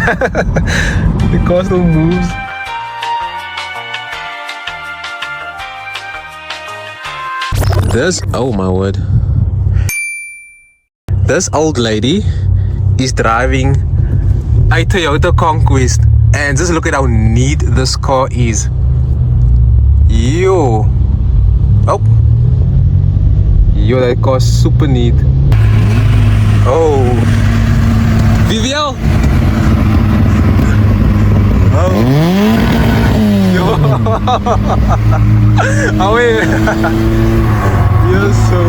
The car still moves. Oh my word. This old lady is driving a Toyota Conquest, and just look at how neat this car is. Yo. Oh. Yo, that car is super neat. Oh. Viviel. Oh. Yo. Oh, you're so...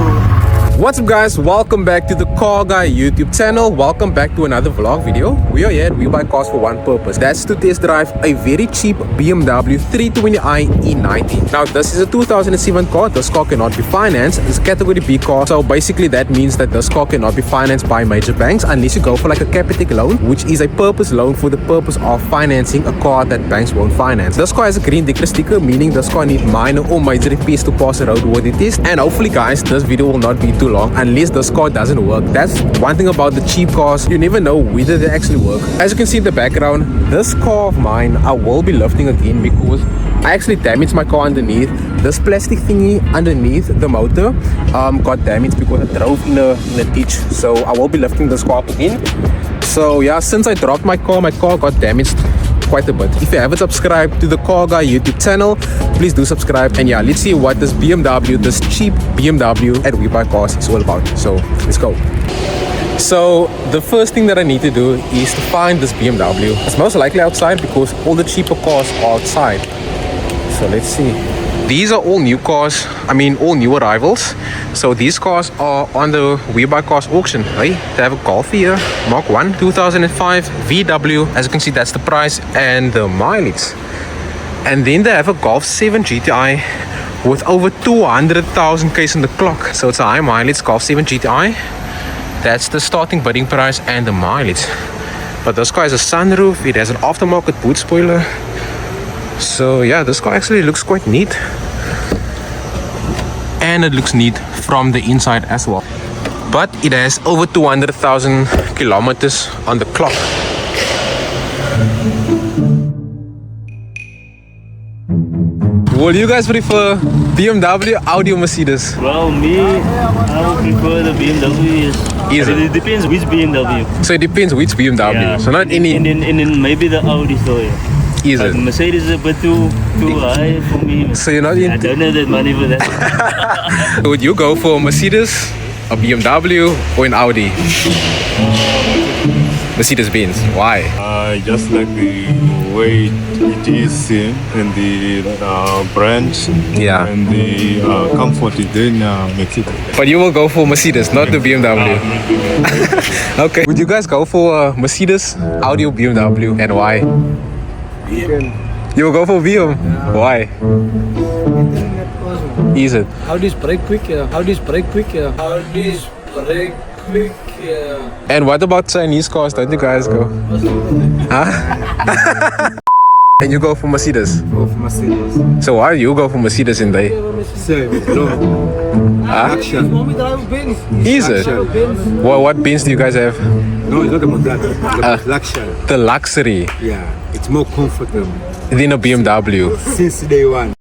What's up guys, welcome back to the Car Guy YouTube channel. Welcome back to another vlog video. We are here at Webuycars for one purpose. That's to test drive a very cheap BMW 320i E90. Now this is a 2007 car. This car cannot be financed. It's a category B car. So basically that means that this car cannot be financed by major banks unless you go for like a Carvertical loan, which is a purpose loan for the purpose of financing a car that banks won't finance. This car has a green Dekra sticker, meaning this car needs minor or major repairs to pass a roadworthy test. And hopefully guys, this video will not be too long unless this car doesn't work. That's one thing about the cheap cars, you never know whether they actually work. As you can see in the background, this car of mine I will be lifting again because I actually damaged my car underneath. This plastic thingy underneath the motor got damaged because I drove in a ditch. So I will be lifting this car up again. So yeah, since I dropped my car got damaged quite a bit. If you haven't subscribed to the Car Guy YouTube channel, please do subscribe. And yeah, let's see what this BMW, this cheap BMW at Webuycars is all about. So let's go. So the first thing that I need to do is to find this BMW. It's most likely outside because all the cheaper cars are outside. So let's see. These are all new cars, all new arrivals. So these cars are on the Webuycars auction. Hey, they have a Golf here, Mark 1, 2005 VW. As you can see, that's the price and the mileage. And then they have a Golf 7 GTI with over 200,000 k's on the clock. So it's a high mileage Golf 7 GTI. That's the starting bidding price and the mileage. But this car has a sunroof, it has an aftermarket boot spoiler. So yeah, this car actually looks quite neat. And it looks neat from the inside as well. But it has over 200,000 kilometers on the clock. Will you guys prefer BMW, Audi or Mercedes? Well, me, I would prefer the BMW. It depends which BMW. So it depends which BMW. Yeah. So not any... And then maybe the Audi, so yeah. Is but it? Mercedes is a bit too high for me. So you're not into... I don't have that money for that. Would you go for a Mercedes, a BMW or an Audi? Mercedes-Benz. Why? I just like the way it is in the brand. Yeah. And the comfort it then makes it. But you will go for Mercedes, not the BMW. Okay. Would you guys go for a Mercedes, Audi or BMW, and why? You will go for BM? Yeah. Why? Is it? How does brake quick? How does brake quick? How does brake quick? And what about Chinese cars? Don't you guys go? Huh? And you go for Mercedes? Go for Mercedes. So why do you go for Mercedes in day? Same, no. Action. Is it? Well, what Benz do you guys have? No, it's not about that. It's about luxury. The luxury. Yeah, it's more comfortable Than a BMW. since day one.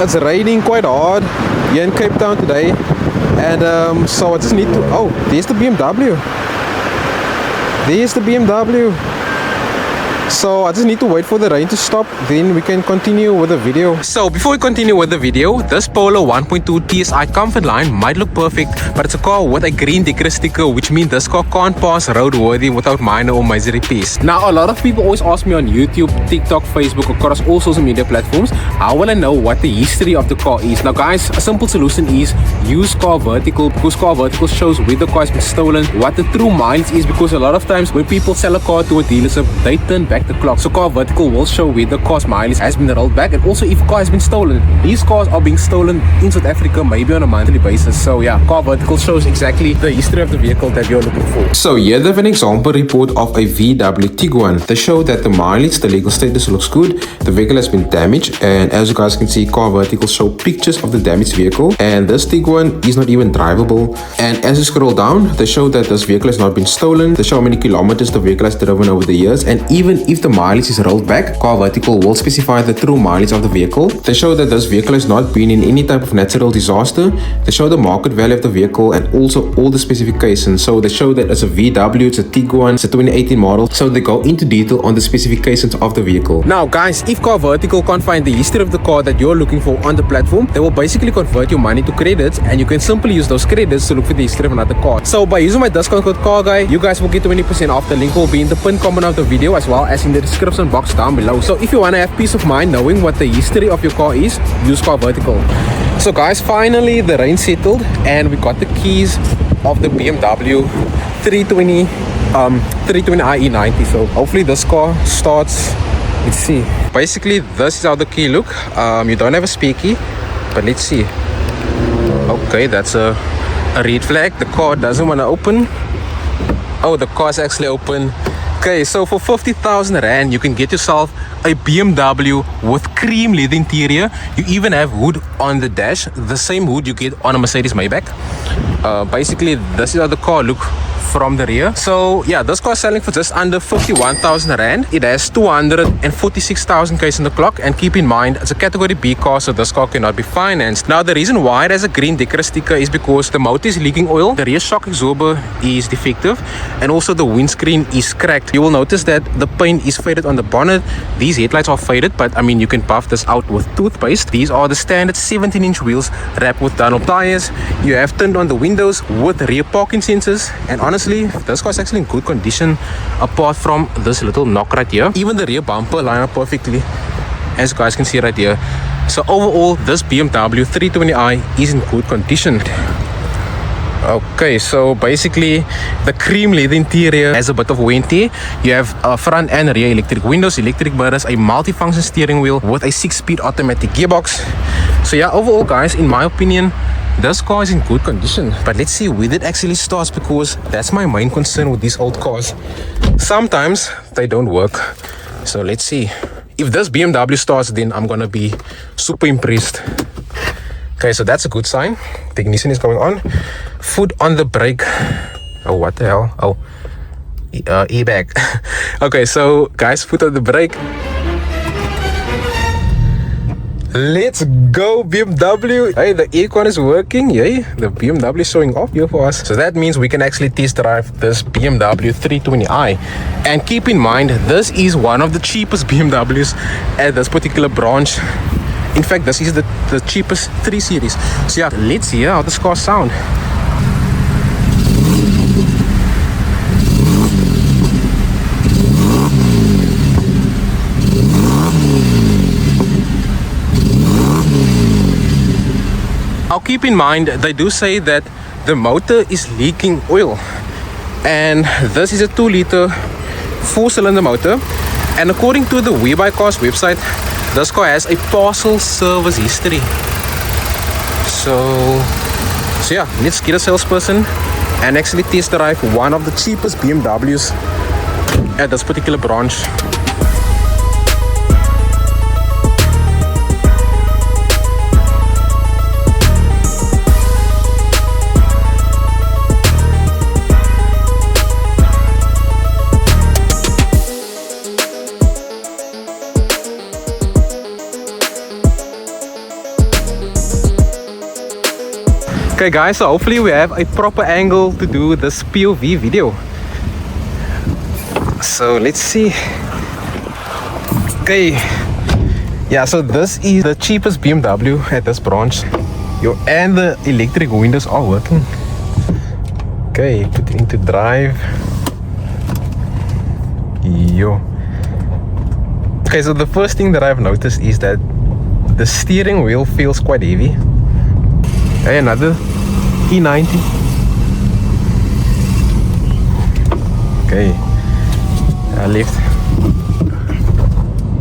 It's raining quite hard here in Cape Town today. And so I just need to... Oh, there's the BMW. There's the BMW. So I just need to wait for the rain to stop, then we can continue with the video. So before we continue with the video, this Polo 1.2 TSI Comfort Line might look perfect, but it's a car with a green Dekra sticker, which means this car can't pass roadworthy without minor or major repairs. Now a lot of people always ask me on YouTube, TikTok, Facebook, across all social media platforms, how will I know what the history of the car is? Now guys, a simple solution is use Carvertical, because Carvertical shows where the car has been stolen, what the true mileage is, because a lot of times when people sell a car to a dealership, they turn back back the clock. So Carvertical will show where the car's mileage has been rolled back, and also if a car has been stolen. These cars are being stolen in South Africa maybe on a monthly basis. So yeah, Carvertical shows exactly the history of the vehicle that you're looking for. So here they have an example report of a VW Tiguan. They show that the mileage, the legal status looks good. The vehicle has been damaged, and as you guys can see, Carvertical show pictures of the damaged vehicle, and this Tiguan is not even drivable. And as you scroll down, they show that this vehicle has not been stolen. They show how many kilometers the vehicle has driven over the years, and even if the mileage is rolled back, Carvertical will specify the true mileage of the vehicle. They show that this vehicle has not been in any type of natural disaster. They show the market value of the vehicle and also all the specifications. So they show that it's a VW, it's a Tiguan, it's a 2018 model. So they go into detail on the specifications of the vehicle. Now guys, if Carvertical can't find the history of the car that you're looking for on the platform, they will basically convert your money to credits, and you can simply use those credits to look for the history of another car. So by using my discount code CARGUY, you guys will get 20% off. The link will be in the pinned comment of the video as well as in the description box down below. So if you want to have peace of mind knowing what the history of your car is, use Carvertical. So guys, finally the rain settled and we got the keys of the BMW 320i E90. So hopefully this car starts. Let's see. Basically this is how the key look. You don't have a spare key, but let's see. Okay, that's a red flag. The car doesn't want to open. Oh, the car's actually open. Okay, so for 50,000 Rand, you can get yourself a BMW with cream leather interior. You even have wood on the dash, the same wood you get on a Mercedes Maybach. Basically, this is how the car look from the rear. So yeah, this car is selling for just under 51,000 Rand. It has 246,000 k's in the clock, and keep in mind it's a category B car, so this car cannot be financed. Now the reason why it has a green Dekra sticker is because the motor is leaking oil, the rear shock absorber is defective, and also the windscreen is cracked. You will notice that the paint is faded on the bonnet. These headlights are faded, but I mean you can buff this out with toothpaste. These are the standard 17-inch wheels wrapped with Dunlop tires. You have turned on the windows with rear parking sensors, and honestly this car is actually in good condition apart from this little knock right here. Even the rear bumper line up perfectly, as you guys can see right here. So overall this BMW 320i is in good condition. Okay, so basically the cream leather interior has a bit of wear and tear. You have front and rear electric windows, electric mirrors, a multi-function steering wheel with a 6-speed automatic gearbox. So yeah, overall guys, in my opinion, this car is in good condition. But let's see where it actually starts, because that's my main concern with these old cars. Sometimes they don't work. So let's see. If this BMW starts, then I'm gonna be super impressed. Okay, so that's a good sign. The ignition is going on. Foot on the brake. Oh, what the hell? Oh, airbag. Okay, so guys, foot on the brake. Let's go BMW. Hey, the aircon is working. Yay, the BMW is showing off here for us. So that means we can actually test drive this BMW 320i. And keep in mind, this is one of the cheapest BMWs at this particular branch. In fact, this is the cheapest 3 Series. So yeah, let's hear how this car sound. Now keep in mind, they do say that the motor is leaking oil, and this is a 2-liter 4-cylinder motor, and according to the Webuycars website, this car has a partial service history. So yeah, let's get a salesperson and actually test drive one of the cheapest BMWs at this particular branch. Okay guys, so hopefully we have a proper angle to do this POV video. So let's see. Okay, yeah, so this is the cheapest BMW at this branch. And the electric windows are working. Okay, put it into drive. Yo. Okay, so the first thing that I've noticed is that the steering wheel feels quite heavy. Okay, another E90. Okay, left.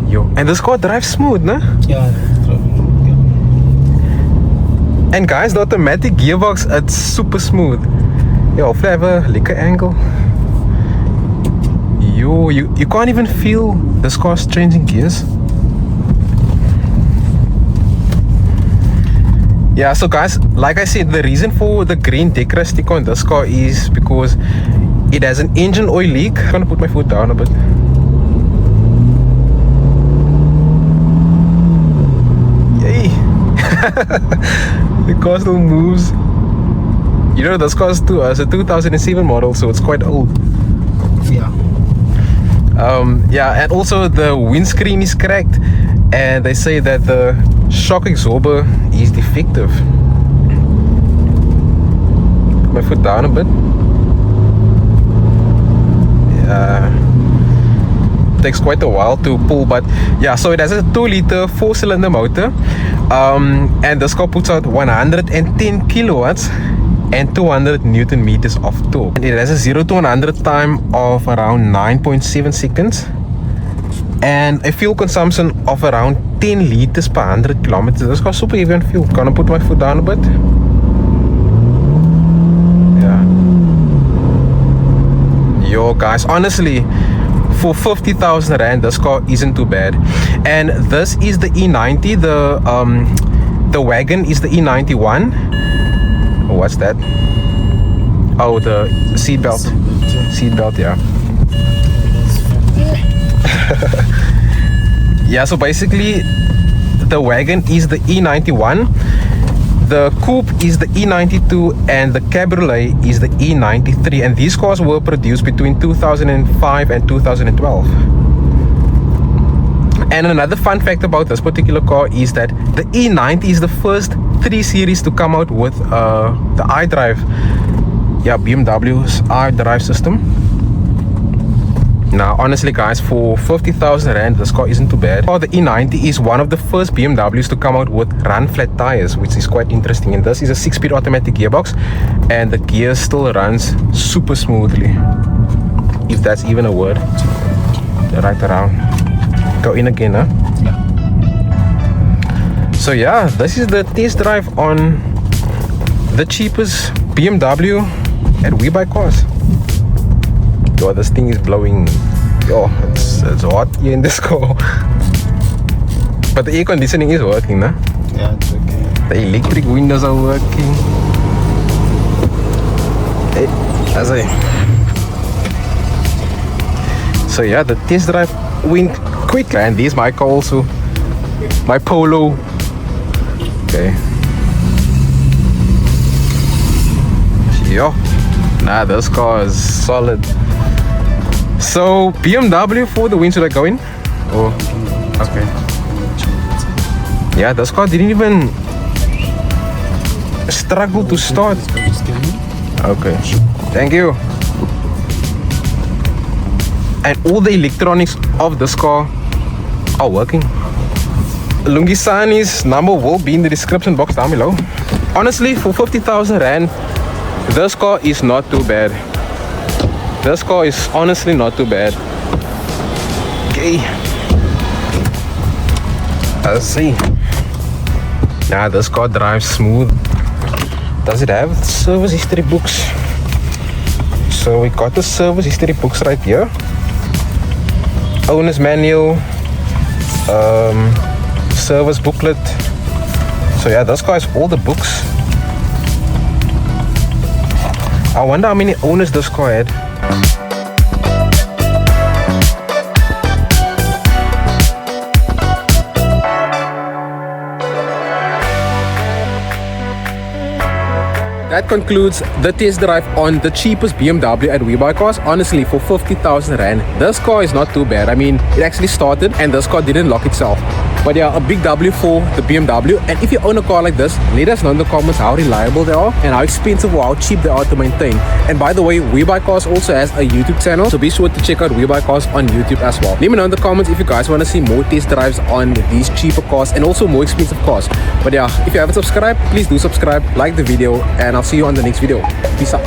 Yo, and this car drives smooth, nah? Yeah. And guys, the automatic gearbox, it's super smooth. Yo, hopefully I have a lekker angle. Yo, you can't even feel this car's changing gears. Yeah, so guys, like I said, the reason for the green Dekra sticker on this car is because it has an engine oil leak. I'm gonna put my foot down a bit. Yay! The car still moves. You know, this car is a 2007 model, so it's quite old. Yeah. Yeah, and also the windscreen is cracked, and they say that the shock absorber is defective. Put my foot down a bit. Yeah, takes quite a while to pull, but yeah, so it has a 2-liter 4-cylinder motor, and this car puts out 110 kilowatts and 200 Newton meters of torque. And it has a 0 to 100 time of around 9.7 seconds and a fuel consumption of around 10 liters per 100 kilometers. This car super heavy on fuel. Gonna put my foot down a bit. Yeah. Yo guys, honestly, for 50,000 rand, this car isn't too bad. And this is the E90. The wagon is the E91. What's that? Oh, the seatbelt. Seatbelt, yeah. Yeah, so basically the wagon is the E91, the coupe is the E92, and the cabriolet is the E93, and these cars were produced between 2005 and 2012. And another fun fact about this particular car is that the E90 is the first 3 Series to come out with the iDrive. Yeah, BMW's iDrive system. Now, honestly guys, for 50,000 rand, this car isn't too bad. The E90 is one of the first BMWs to come out with run flat tires, which is quite interesting. And this is a 6-speed automatic gearbox, and the gear still runs super smoothly, if that's even a word. Right around. Go in again, huh? Yeah. So yeah, this is the test drive on the cheapest BMW at Webuycars. Yo, this thing is blowing. Yo, it's hot here in this car. But the air conditioning is working, nah? Yeah, it's okay. The electric windows are working. Hey, as I. So yeah, the test drive went quick, and this is my car also. My Polo. Okay. Yo, nah, this car is solid. So BMW for the win. Should I go in? Oh, okay. Yeah, this car didn't even struggle to start. Okay, thank you. And all the electronics of this car are working. Lungisani's number will be in the description box down below. Honestly, for 50,000 rand, this car is not too bad. This car is honestly not too bad. Okay. Let's see. Nah, this car drives smooth. Does it have service history books? So we got the service history books right here. Owner's manual, service booklet. So yeah, this car has all the books. I wonder how many owners this car had. That concludes the test drive on the cheapest BMW at Webuycars. Honestly, for 50,000 rand, this car is not too bad. I mean, it actually started and this car didn't lock itself. But yeah, a big W for the BMW. And if you own a car like this, let us know in the comments how reliable they are and how expensive or how cheap they are to maintain. And by the way, Webuycars also has a YouTube channel, so be sure to check out Webuycars on YouTube as well. Let me know in the comments if you guys want to see more test drives on these cheaper cars and also more expensive cars. But yeah, if you haven't subscribed, please do subscribe, like the video, and I'll see you on the next video. Peace out.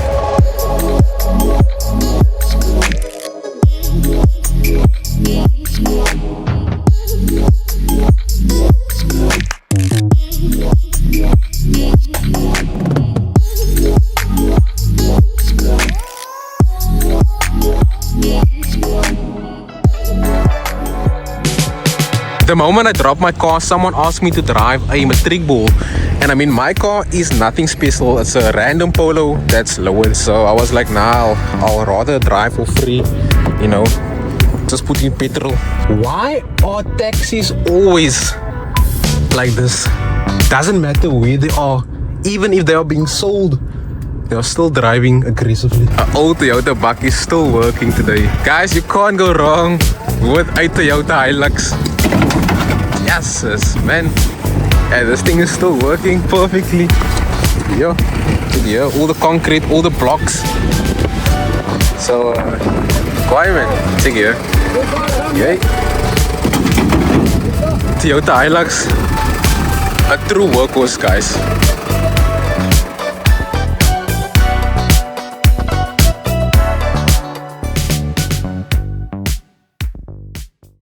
The moment I dropped my car, someone asked me to drive a matric ball. And I mean, my car is nothing special. It's a random Polo that's lowered. So I was like, nah, I'll rather drive for free, you know, just put in petrol. Why are taxis always like this? Doesn't matter where they are, even if they are being sold, they are still driving aggressively. An old Toyota Buck is still working today. Guys, you can't go wrong with a Toyota Hilux. Yes, man. And this thing is still working perfectly. Yeah, all the concrete, all the blocks. So, why, man? Check here. Yay. Toyota Hilux. A true workhorse, guys.